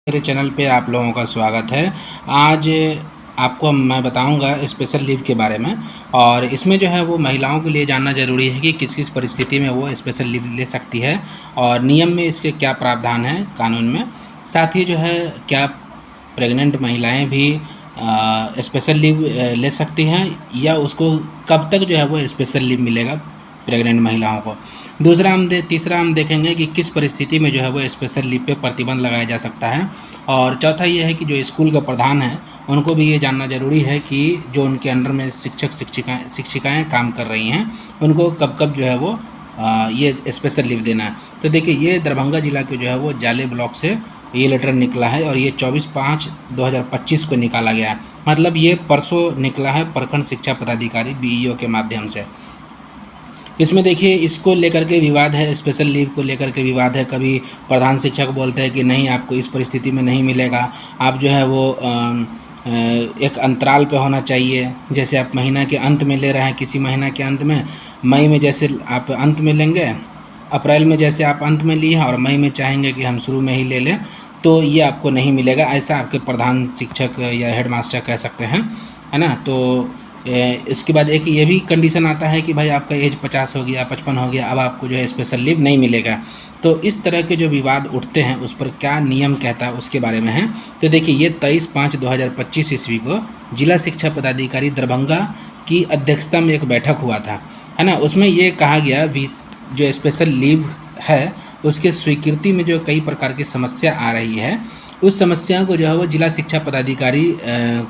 मेरे चैनल पे आप लोगों का स्वागत है। आज आपको मैं बताऊंगा स्पेशल लीव के बारे में। और इसमें जो है वो महिलाओं के लिए जानना ज़रूरी है कि किस किस परिस्थिति में वो स्पेशल लीव ले सकती है और नियम में इसके क्या प्रावधान है कानून में। साथ ही जो है क्या प्रेग्नेंट महिलाएं भी स्पेशल लीव ले सकती हैं या उसको कब तक जो है वो स्पेशल लीव मिलेगा प्रेग्नेंट महिलाओं को। तीसरा हम देखेंगे कि किस परिस्थिति में जो है वो स्पेशल लीव पे प्रतिबंध लगाया जा सकता है। और चौथा ये है कि जो स्कूल का प्रधान है उनको भी ये जानना ज़रूरी है कि जो उनके अंडर में शिक्षिकाएँ काम कर रही हैं उनको कब कब जो है वो ये स्पेशल लीव देना है। तो देखिए, ये दरभंगा ज़िला के जो है वो जाले ब्लॉक से ये लेटर निकला है और ये 24/5/2025 को निकाला गया है। मतलब ये परसों निकला है प्रखंड शिक्षा पदाधिकारी बीईओ के माध्यम से। इसमें देखिए, इसको लेकर के विवाद है, स्पेशल लीव को लेकर के विवाद है। कभी प्रधान शिक्षक बोलते हैं कि नहीं, आपको इस परिस्थिति में नहीं मिलेगा, आप जो है वो एक अंतराल पे होना चाहिए। जैसे आप महीना के अंत में ले रहे हैं, किसी महीना के अंत में, मई में जैसे आप अंत में लेंगे, अप्रैल में जैसे आप अंत में लिए हैं और मई में चाहेंगे कि हम शुरू में ही ले लें, तो ये आपको नहीं मिलेगा। ऐसा आपके प्रधान शिक्षक या हेडमास्टर कह सकते हैं, है ना। तो इसके बाद एक ये भी कंडीशन आता है कि भाई आपका एज 50 हो गया, 55 हो गया, अब आपको जो है स्पेशल लीव नहीं मिलेगा। तो इस तरह के जो विवाद उठते हैं उस पर क्या नियम कहता है उसके बारे में है। तो देखिए, ये 23/5/2025 ईस्वी को जिला शिक्षा पदाधिकारी दरभंगा की अध्यक्षता में एक बैठक हुआ था, है ना। उसमें ये कहा गया जो स्पेशल लीव है उसके स्वीकृति में जो कई प्रकार की समस्या आ रही है, उस समस्या को जो है वो जिला शिक्षा पदाधिकारी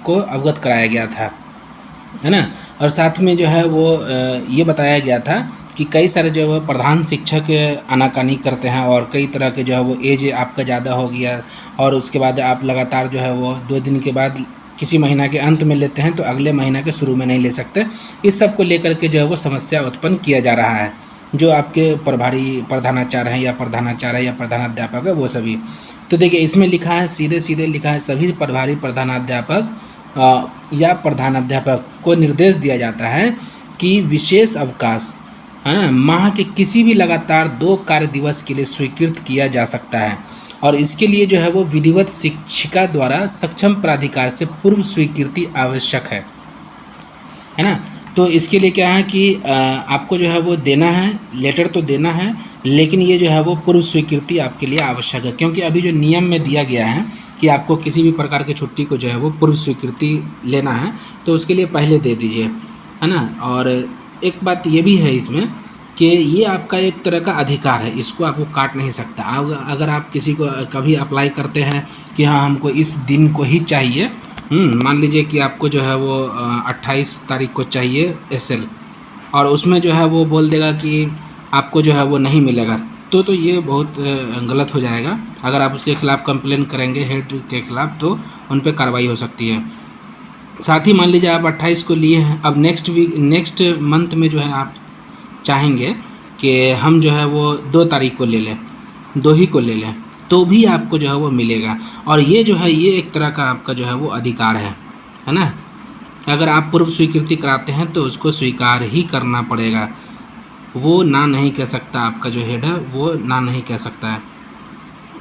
को अवगत कराया गया था, है ना। और साथ में जो है वो ये बताया गया था कि कई सारे जो है वो प्रधान शिक्षक आनाकानी करते हैं और कई तरह के जो है वो एज आपका ज़्यादा हो गया और उसके बाद आप लगातार जो है वो 2 दिन के बाद किसी महीना के अंत में लेते हैं तो अगले महीना के शुरू में नहीं ले सकते। इस सब को लेकर के जो है वो समस्या उत्पन्न किया जा रहा है, जो आपके प्रभारी प्रधानाचार्य हैं या प्रधानाचार्य या प्रधानाध्यापक है वो सभी। तो देखिए, इसमें लिखा है, सीधे सीधे लिखा है, सभी प्रभारी प्रधानाध्यापक या प्रधानाध्यापक को निर्देश दिया जाता है कि विशेष अवकाश, है ना, माह के किसी भी लगातार 2 कार्य दिवस के लिए स्वीकृत किया जा सकता है और इसके लिए जो है वो विधिवत शिक्षिका द्वारा सक्षम प्राधिकार से पूर्व स्वीकृति आवश्यक है ना। तो इसके लिए क्या है कि आपको जो है वो देना है, लेटर तो देना है, लेकिन ये जो है वो पूर्व स्वीकृति आपके लिए आवश्यक है, क्योंकि अभी जो नियम में दिया गया है कि आपको किसी भी प्रकार की छुट्टी को जो है वो पूर्व स्वीकृति लेना है, तो उसके लिए पहले दे दीजिए, है ना। और एक बात ये भी है इसमें कि ये आपका एक तरह का अधिकार है, इसको आपको काट नहीं सकता। अगर आप किसी को कभी अप्लाई करते हैं कि हाँ हमको इस दिन को ही चाहिए, मान लीजिए कि आपको जो है वो 28 तारीख को चाहिए एसएल, और उसमें जो है वो बोल देगा कि आपको जो है वो नहीं मिलेगा, तो ये बहुत गलत हो जाएगा। अगर आप उसके खिलाफ़ कंप्लेन करेंगे हेड के खिलाफ़ तो उन पर कार्रवाई हो सकती है। साथ ही मान लीजिए आप 28 को लिए हैं, अब नेक्स्ट मंथ में जो है आप चाहेंगे कि हम जो है वो 2 तारीख को ले लें, 2 ही को ले लें, तो भी आपको जो है वो मिलेगा। और ये जो है ये एक तरह का आपका जो है वो अधिकार है ना। अगर आप पूर्व स्वीकृति कराते हैं तो उसको स्वीकार ही करना पड़ेगा, वो ना नहीं कह सकता। आपका जो हेड है वो ना नहीं कह सकता है,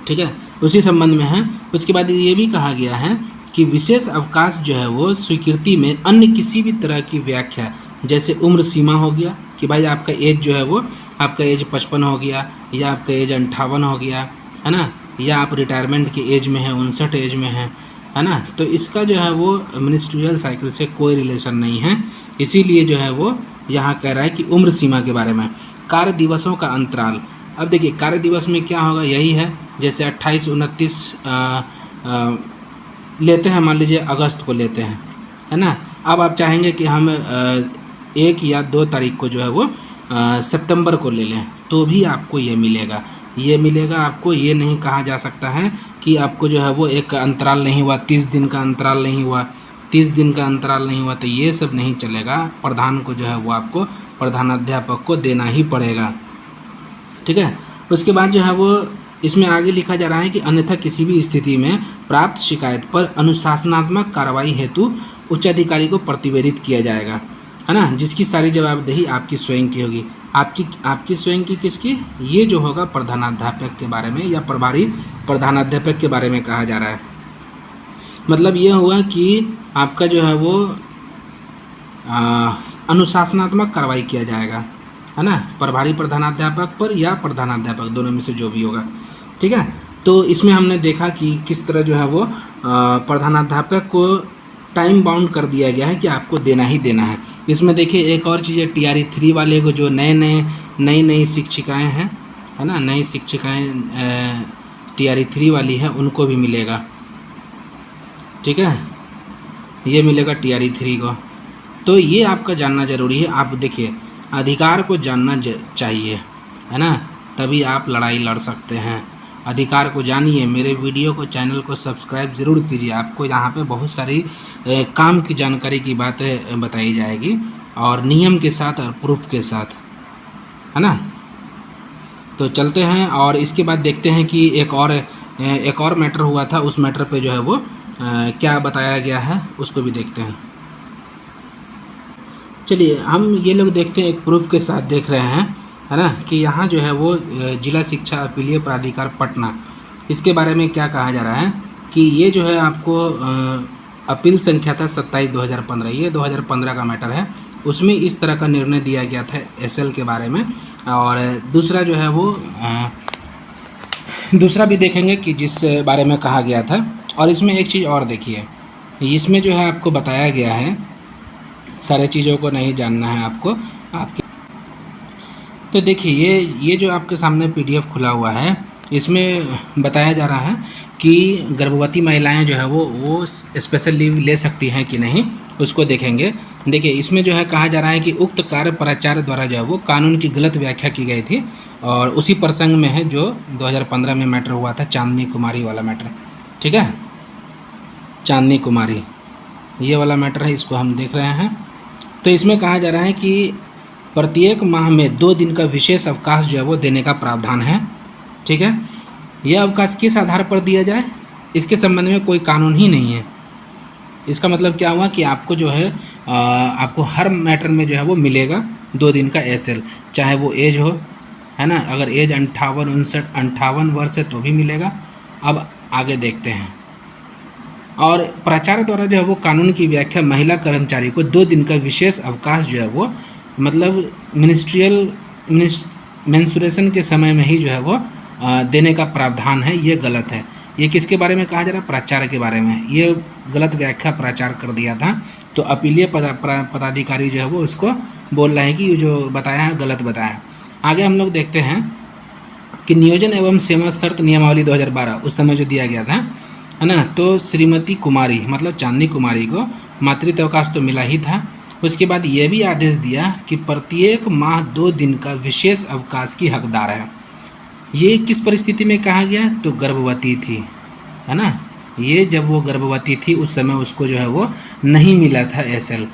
ठीक है। उसी संबंध में है। उसके बाद ये भी कहा गया है कि विशेष अवकाश जो है वो स्वीकृति में अन्य किसी भी तरह की व्याख्या, जैसे उम्र सीमा हो गया कि भाई आपका एज जो है वो आपका एज 55 हो गया या आपका एज 58 हो गया, है ना, या आप रिटायरमेंट के एज में है, 59 एज में है ना। तो इसका जो है वो मिनिस्ट्रियल साइकिल से कोई रिलेशन नहीं है, इसीलिए जो है वो यहाँ कह रहा है कि उम्र सीमा के बारे में। कार्य दिवसों का अंतराल, अब देखिए कार्य दिवस में क्या होगा, यही है जैसे 28, 29 लेते हैं, मान लीजिए अगस्त को लेते हैं, है ना। अब आप चाहेंगे कि हम 1 या 2 तारीख को जो है वो सितंबर को ले लें, तो भी आपको ये मिलेगा आपको। ये नहीं कहा जा सकता है कि आपको जो है वो एक अंतराल नहीं हुआ, 30 दिन का अंतराल नहीं हुआ, 30 दिन का अंतराल नहीं हुआ, तो ये सब नहीं चलेगा। प्रधान को जो है वो आपको प्रधानाध्यापक को देना ही पड़ेगा, ठीक है। उसके बाद जो है वो इसमें आगे लिखा जा रहा है कि अन्यथा किसी भी स्थिति में प्राप्त शिकायत पर अनुशासनात्मक कार्रवाई हेतु उच्चाधिकारी को प्रतिवेदित किया जाएगा, है ना, जिसकी सारी जवाबदेही आपकी स्वयं की होगी। आपकी स्वयं की किसकी, ये जो होगा प्रधानाध्यापक के बारे में या प्रभारी प्रधानाध्यापक के बारे में कहा जा रहा है। मतलब ये हुआ कि आपका जो है वो अनुशासनात्मक कार्रवाई किया जाएगा, है ना, प्रभारी प्रधानाध्यापक पर या प्रधानाध्यापक, दोनों में से जो भी होगा। ठीक है, तो इसमें हमने देखा कि किस तरह जो है वो प्रधानाध्यापक को टाइम बाउंड कर दिया गया है कि आपको देना ही देना है। इसमें देखिए एक और चीज़ है, TRE 3 वाले को जो नई शिक्षिकाएँ हैं, है ना, नई शिक्षिकाएँ TRE 3 वाली है, उनको भी मिलेगा। ठीक है, ये मिलेगा TRE 3 को। तो ये आपका जानना ज़रूरी है। आप देखिए, अधिकार को जानना चाहिए, है ना, तभी आप लड़ाई लड़ सकते हैं। अधिकार को जानिए। मेरे वीडियो को, चैनल को सब्सक्राइब ज़रूर कीजिए। आपको यहाँ पे बहुत सारी काम की जानकारी की बातें बताई जाएगी और नियम के साथ और प्रूफ के साथ, है ना। तो चलते हैं और इसके बाद देखते हैं कि एक और मैटर हुआ था, उस मैटर पे जो है वो क्या बताया गया है उसको भी देखते हैं। चलिए हम ये लोग देखते हैं, एक प्रूफ के साथ देख रहे हैं, है ना, कि यहाँ जो है वो जिला शिक्षा अपीलीय प्राधिकार पटना, इसके बारे में क्या कहा जा रहा है कि ये जो है आपको अपील संख्या था 27/2015, ये 2015 का मैटर है। उसमें इस तरह का निर्णय दिया गया था SL के बारे में। और दूसरा जो है वो दूसरा भी देखेंगे कि जिस बारे में कहा गया था। और इसमें एक चीज़ और देखिए, इसमें जो है आपको बताया गया है, सारे चीज़ों को नहीं जानना है आपको आपके। तो देखिए ये जो आपके सामने PDF खुला हुआ है, इसमें बताया जा रहा है कि गर्भवती महिलाएं जो है वो स्पेशल लीव ले सकती हैं कि नहीं, उसको देखेंगे। देखिए इसमें जो है कहा जा रहा है कि उक्त कार्य प्राचार्य द्वारा जो है वो कानून की गलत व्याख्या की गई थी, और उसी प्रसंग में है जो 2015 में मैटर हुआ था, चांदनी कुमारी वाला मैटर। ठीक है, चांदनी कुमारी ये वाला मैटर है, इसको हम देख रहे हैं। तो इसमें कहा जा रहा है कि प्रत्येक माह में 2 दिन का विशेष अवकाश जो है वो देने का प्रावधान है। ठीक है, यह अवकाश किस आधार पर दिया जाए, इसके संबंध में कोई कानून ही नहीं है। इसका मतलब क्या हुआ कि आपको जो है आपको हर मैटर में जो है वो मिलेगा 2 दिन का SL, चाहे वो एज हो, है ना। अगर एज 58 वर्ष है तो भी मिलेगा। अब आगे देखते हैं। और प्राचार्य द्वारा जो है वो कानून की व्याख्या महिला कर्मचारी को 2 दिन का विशेष अवकाश जो है वो मतलब मेंस्ट्रुएशन के समय में ही जो है वो देने का प्रावधान है, ये गलत है। ये किसके बारे में कहा जा रहा है, प्राचार्य के बारे में। ये गलत व्याख्या प्राचार्य कर दिया था, तो अपीलीय पदाधिकारी जो है वो उसको बोल रहा है कि ये जो बताया है गलत बताया। आगे हम लोग देखते हैं कि नियोजन एवं सेवा शर्त नियमावली 2012 उस समय जो दिया गया था, है ना। तो श्रीमती कुमारी मतलब चांदनी कुमारी को मातृत्व अवकाश तो मिला ही था। उसके बाद ये भी आदेश दिया कि प्रत्येक माह 2 दिन का विशेष अवकाश की हकदार है। ये किस परिस्थिति में कहा गया, तो गर्भवती थी, है ना। ये जब वो गर्भवती थी उस समय उसको जो है वो नहीं मिला था SL,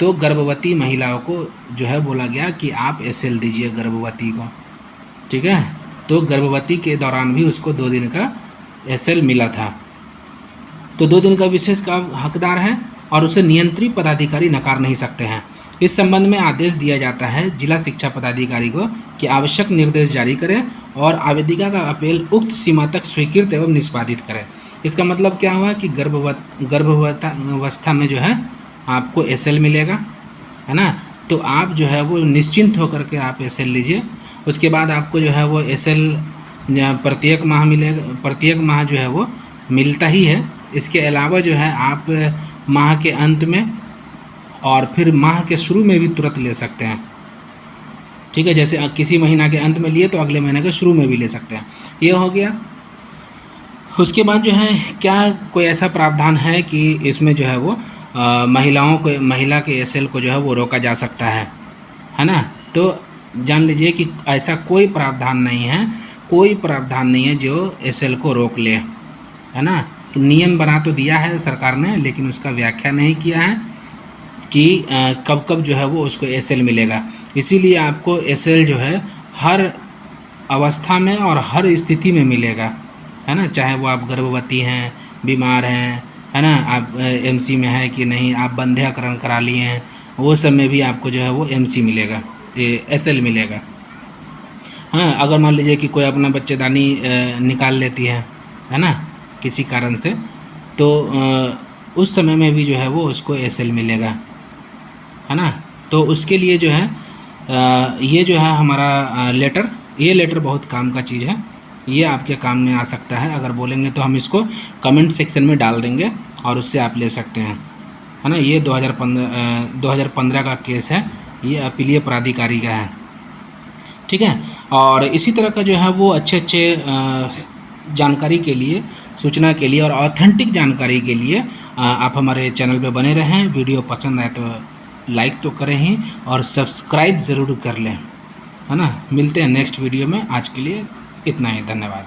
तो गर्भवती महिलाओं को जो है बोला गया कि आप SL दीजिए गर्भवती को। ठीक है, तो गर्भवती के दौरान भी उसको 2 दिन का SL मिला था, तो 2 दिन का विशेष का हकदार है और उसे नियंत्रित पदाधिकारी नकार नहीं सकते हैं। इस संबंध में आदेश दिया जाता है जिला शिक्षा पदाधिकारी को कि आवश्यक निर्देश जारी करें और आवेदिका का अपील उक्त सीमा तक स्वीकृत एवं निष्पादित करें। इसका मतलब क्या हुआ कि गर्भावस्था में जो है आपको SL मिलेगा, है ना। तो आप जो है वो निश्चिंत होकर के आप SL लीजिए। उसके बाद आपको जो है वो SL प्रत्येक माह मिलेगा, प्रत्येक माह जो है वो मिलता ही है। इसके अलावा जो है आप माह के अंत में और फिर माह के शुरू में भी तुरंत ले सकते हैं। ठीक है, जैसे किसी महीना के अंत में लिए तो अगले महीने के शुरू में भी ले सकते हैं। ये हो गया। उसके बाद जो है क्या कोई ऐसा प्रावधान है कि इसमें जो है वो महिला के SL को जो है वो रोका जा सकता है ना। तो जान लीजिए कि ऐसा कोई प्रावधान नहीं है, कोई प्रावधान नहीं है जो SL को रोक ले, है ना। तो नियम बना तो दिया है सरकार ने, लेकिन उसका व्याख्या नहीं किया है कि कब कब जो है वो उसको SL मिलेगा। इसीलिए आपको SL जो है हर अवस्था में और हर स्थिति में मिलेगा, है ना। चाहे वो आप गर्भवती हैं, बीमार हैं, है ना, आप MC में है कि नहीं, आप बंध्याकरण करा लिए हैं, वो सब में भी आपको जो है वो MC मिलेगा, SL मिलेगा। हाँ, अगर मान लीजिए कि कोई अपना बच्चेदानी निकाल लेती है ना, किसी कारण से, तो उस समय में भी जो है वो उसको SL मिलेगा, है ना। तो उसके लिए जो है ये जो है हमारा लेटर, ये लेटर बहुत काम का चीज़ है, ये आपके काम में आ सकता है। अगर बोलेंगे तो हम इसको कमेंट सेक्शन में डाल देंगे और उससे आप ले सकते हैं, है ना। ये 2015 का केस है, ये अपीलीय प्राधिकारी का है, ठीक है। और इसी तरह का जो है वो अच्छे जानकारी के लिए, सूचना के लिए और ऑथेंटिक जानकारी के लिए आप हमारे चैनल पे बने रहें। वीडियो पसंद आए तो लाइक तो करें ही और सब्सक्राइब ज़रूर कर लें, है ना। मिलते हैं नेक्स्ट वीडियो में, आज के लिए इतना ही, धन्यवाद।